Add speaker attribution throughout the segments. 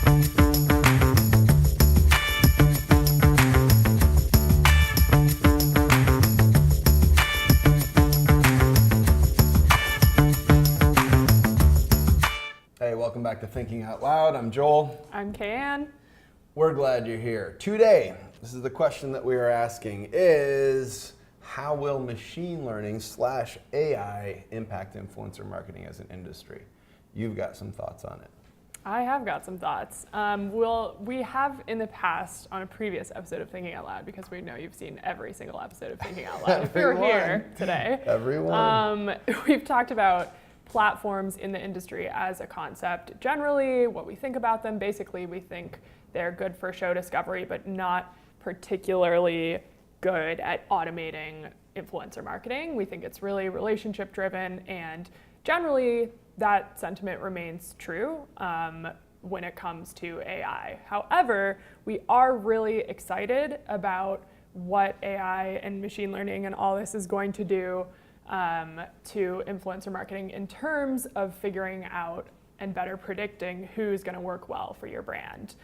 Speaker 1: Hey, welcome back to Thinking Out Loud. I'm Joel.
Speaker 2: I'm Kayanne.
Speaker 1: We're glad you're here. Today, this is the question that we are asking is, how will machine learning / AI impact influencer marketing as an industry? You've got some thoughts on it.
Speaker 2: I have got some thoughts. We have in the past on a previous episode of Thinking Out Loud, because we know you've seen every single episode of Thinking Out Loud if you're here today.
Speaker 1: Everyone.
Speaker 2: We've talked about platforms in the industry as a concept. Generally, what we think about them, basically we think they're good for show discovery, but not particularly good at automating influencer marketing. We think it's really relationship driven, and generally that sentiment remains true when it comes to AI. However, we are really excited about what AI and machine learning and all this is going to do to influencer marketing in terms of figuring out and better predicting who's going to work well for your brand.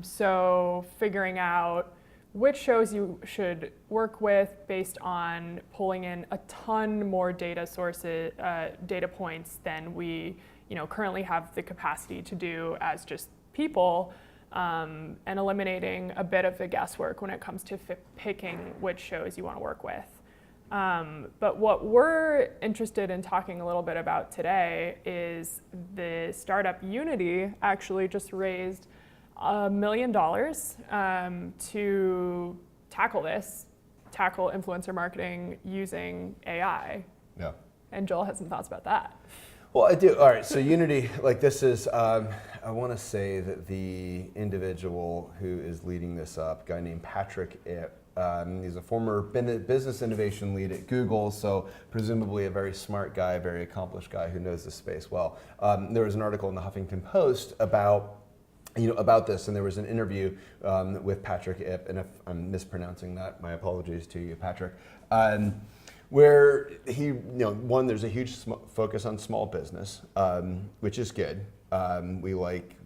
Speaker 2: So figuring out which shows you should work with based on pulling in a ton more data sources, data points than we currently have the capacity to do as just people, and eliminating a bit of the guesswork when it comes to picking which shows you want to work with. But what we're interested in talking a little bit about today is the startup Unity actually just raised $1 million to tackle influencer marketing using AI.
Speaker 1: Yeah.
Speaker 2: And Joel has some thoughts about that.
Speaker 1: Well, I do. All right, so Unity, this is, I want to say that the individual who is leading this up, a guy named Patrick Ip, he's a former business innovation lead at Google, so presumably a very smart guy, very accomplished guy who knows the space well. There was an article in the Huffington Post about this, and there was an interview with Patrick Ip, and if I'm mispronouncing that, my apologies to you, Patrick, where he, there's a huge focus on small business, which is good. We like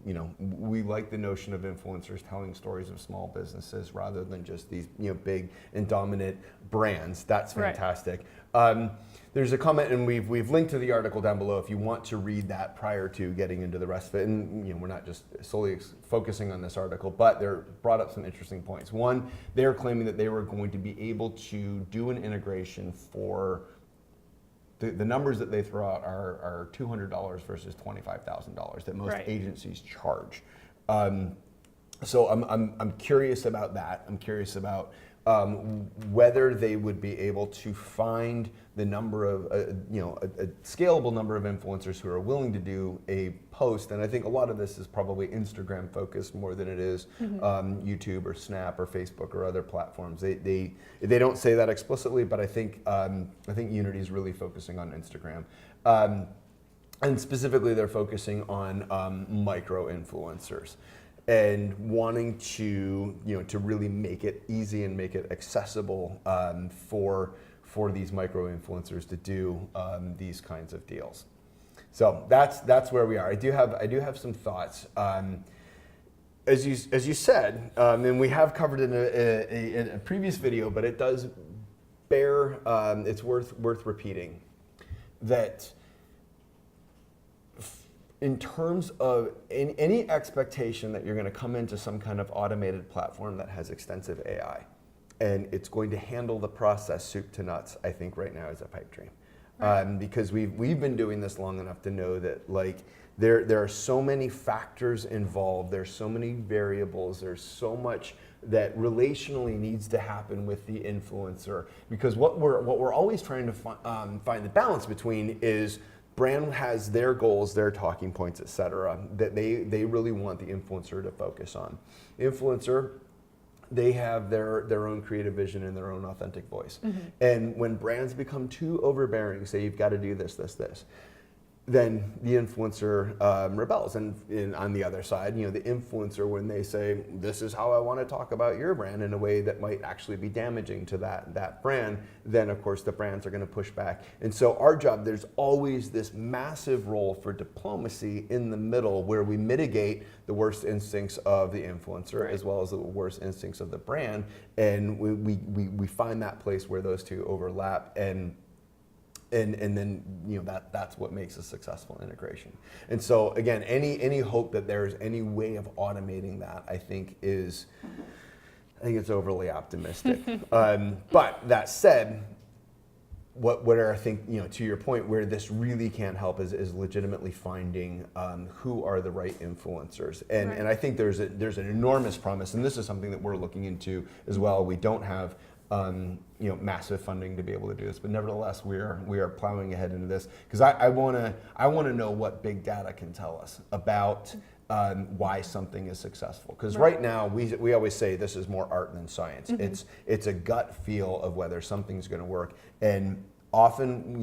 Speaker 1: the notion of influencers telling stories of small businesses rather than just these, big and dominant brands. That's fantastic. Right. There's a comment, and we've linked to the article down below if you want to read that prior to getting into the rest of it. And we're not just solely focusing on this article, but they're brought up some interesting points. One, they're claiming that they were going to be able to do an integration for the numbers that they throw out are $200 versus $25,000 that most agencies charge. So I'm curious about that. I'm curious about whether they would be able to find the number of, a scalable number of influencers who are willing to do a post. And I think a lot of this is probably Instagram focused more than it is YouTube or Snap or Facebook or other platforms. They don't say that explicitly, but I think Unity is really focusing on Instagram. And specifically, they're focusing on micro influencers and wanting to really make it easy and make it accessible for these micro influencers to do these kinds of deals. So that's where we are. I do have some thoughts. As you said, and we have covered it in a previous video, but it does bear. It's worth repeating that. In terms of any expectation that you're going to come into some kind of automated platform that has extensive AI, and it's going to handle the process soup to nuts, I think right now is a pipe dream. Right. Because we've been doing this long enough to know that there are so many factors involved, there's so many variables, there's so much that relationally needs to happen with the influencer. Because what we're always trying to find the balance between is brand has their goals, their talking points, et cetera, that they really want the influencer to focus on. The influencer, they have their own creative vision and their own authentic voice. Mm-hmm. And when brands become too overbearing, say you've got to do this, then the influencer rebels. And on the other side, the influencer, when they say, this is how I want to talk about your brand in a way that might actually be damaging to that brand, then of course the brands are going to push back. And so our job, there's always this massive role for diplomacy in the middle where we mitigate the worst instincts of the influencer as well as the worst instincts of the brand. And we find that place where those two overlap, and then that's what makes a successful integration. And so again, any hope that there's any way of automating that, I think it's overly optimistic. But that said, what I think, to your point, where this really can help is legitimately finding who are the right influencers. And I think there's an enormous promise, and this is something that we're looking into as well. We don't have massive funding to be able to do this, but nevertheless, we are plowing ahead into this because I want to know what big data can tell us about why something is successful. Because right now we always say this is more art than science. Mm-hmm. It's a gut feel of whether something's going to work, and often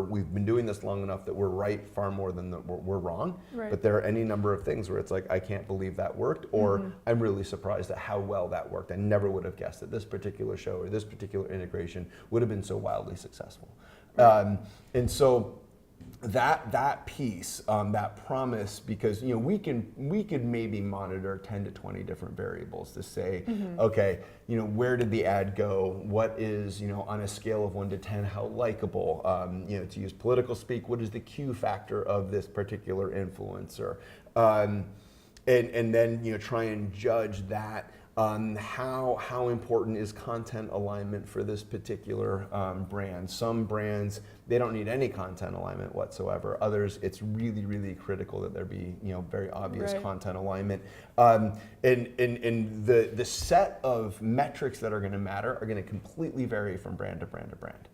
Speaker 1: we've been doing this long enough that we're right far more than we're wrong. Right. But there are any number of things where it's like, I can't believe that worked, or I'm really surprised at how well that worked. I never would have guessed that this particular show or this particular integration would have been so wildly successful. Right. And so that piece, that promise, because we could maybe monitor 10 to 20 different variables to say, okay, where did the ad go? What is, on a scale of 1 to 10, how likable? To use political speak, what is the Q factor of this particular influencer? And then try and judge that. How important is content alignment for this particular brand? Some brands, they don't need any content alignment whatsoever. Others, it's really, really critical that there be very obvious content alignment. And the set of metrics that are going to matter are going to completely vary from brand to brand to brand.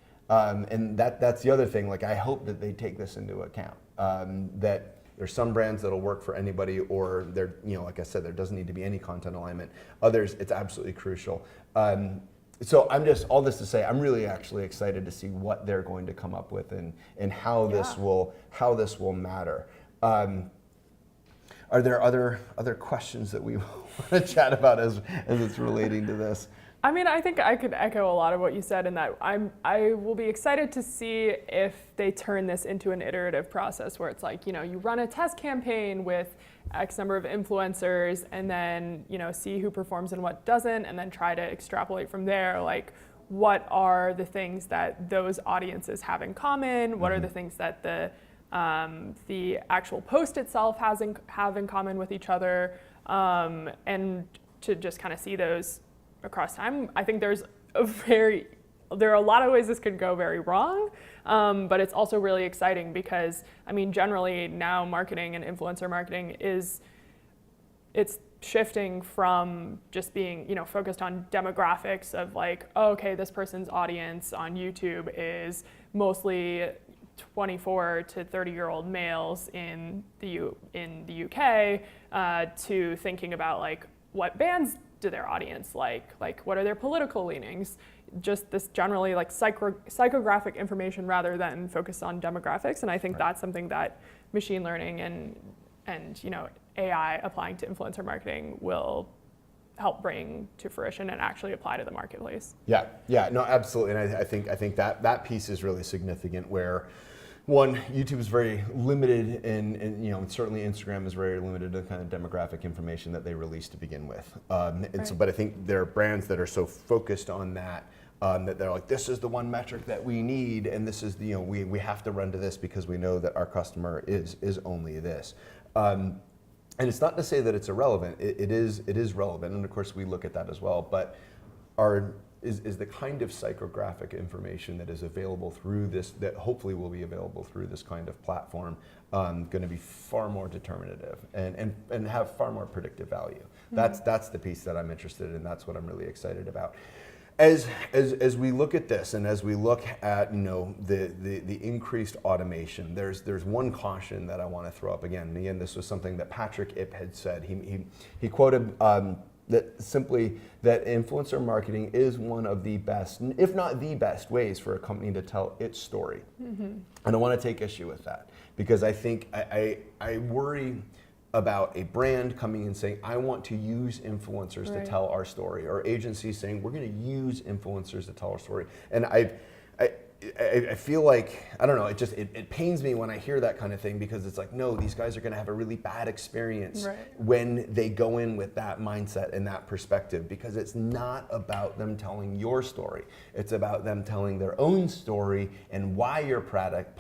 Speaker 1: And that's the other thing. Like, I hope that they take this into account. That there's some brands that'll work for anybody, or there, like I said, there doesn't need to be any content alignment. Others, it's absolutely crucial. So I'm just, all this to say, I'm really actually excited to see what they're going to come up with and how this will matter. Are there other questions that we want to chat about as it's relating to this?
Speaker 2: I mean, I think I could echo a lot of what you said in that I will be excited to see if they turn this into an iterative process where it's like, you run a test campaign with X number of influencers and then, see who performs and what doesn't, and then try to extrapolate from there, like, what are the things that those audiences have in common? What are the things that the actual post itself have in common with each other? And to just kind of see those across time. I think there are a lot of ways this could go very wrong, but it's also really exciting because, generally now marketing and influencer marketing it's shifting from just being, focused on demographics of like, oh, okay, this person's audience on YouTube is mostly 24 to 30-year-old males in the UK, to thinking about like, what bands do their audience like what are their political leanings, just this generally like psychographic information rather than focus on demographics. And I think that's something that machine learning and AI applying to influencer marketing will help bring to fruition and actually apply to the marketplace. Yeah,
Speaker 1: no, absolutely. And I think that piece is really significant where, one, YouTube is very limited, and certainly Instagram is very limited to the kind of demographic information that they release to begin with. So, but I think there are brands that are so focused on that that they're like, this is the one metric that we need, and this is the we have to run to this because we know that our customer is only this. And it's not to say that it's irrelevant. It is relevant, and of course we look at that as well. But is the kind of psychographic information that is available through this, that hopefully will be available through this kind of platform, going to be far more determinative and have far more predictive value. That's the piece that I'm interested in. That's what I'm really excited about. As we look at this, and as we look at the increased automation, there's one caution that I want to throw up again. And again, this was something that Patrick Ip had said. He quoted That influencer marketing is one of the best, if not the best, ways for a company to tell its story. And I want to take issue with that because I think I worry about a brand coming and saying, I want to use influencers to tell our story, or agencies saying, we're going to use influencers to tell our story. And I feel like, I don't know, it pains me when I hear that kind of thing, because it's like, no, these guys are going to have a really bad experience when they go in with that mindset and that perspective, because it's not about them telling your story. It's about them telling their own story and why your product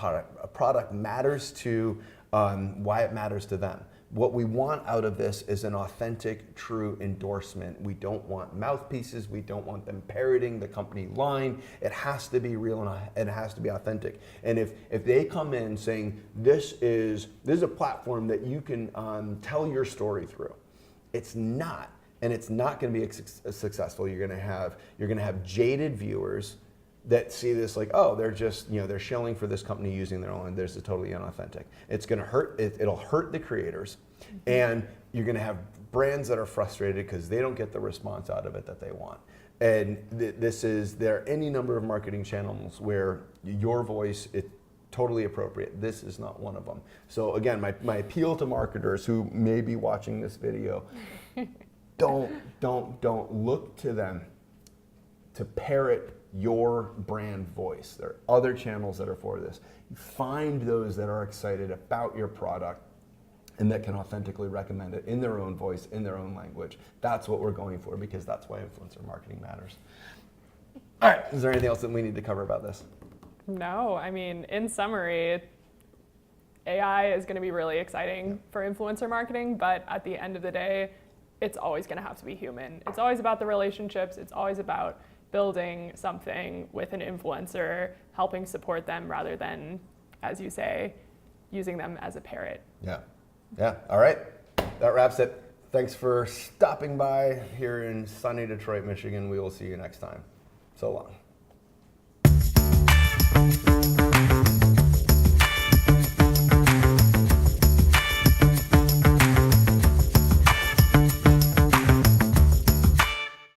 Speaker 1: matters to, why it matters to them. What we want out of this is an authentic, true endorsement. We don't want mouthpieces. We don't want them parroting the company line. It has to be real and it has to be authentic. And if they come in saying, this is a platform that you can tell your story through, it's not. And it's not going to be successful. You're going to have jaded viewers that see this like, oh, they're just, they're shilling for this company using their own. This is totally inauthentic. It's going to hurt. It'll hurt the creators, and you're going to have brands that are frustrated because they don't get the response out of it that they want. And there are any number of marketing channels where your voice is totally appropriate. This is not one of them. So again, my appeal to marketers who may be watching this video, don't look to them to parrot your brand voice. There are other channels that are for this. Find those that are excited about your product and that can authentically recommend it in their own voice, in their own language. That's what we're going for, because that's why influencer marketing matters. All right, is there anything else that we need to cover about this?
Speaker 2: No, I mean, in summary, AI is going to be really exciting for influencer marketing, but at the end of the day, it's always going to have to be human. It's always about the relationships. It's always about building something with an influencer, helping support them rather than, as you say, using them as a parrot.
Speaker 1: Yeah. All right. That wraps it. Thanks for stopping by here in sunny Detroit, Michigan. We will see you next time. So long.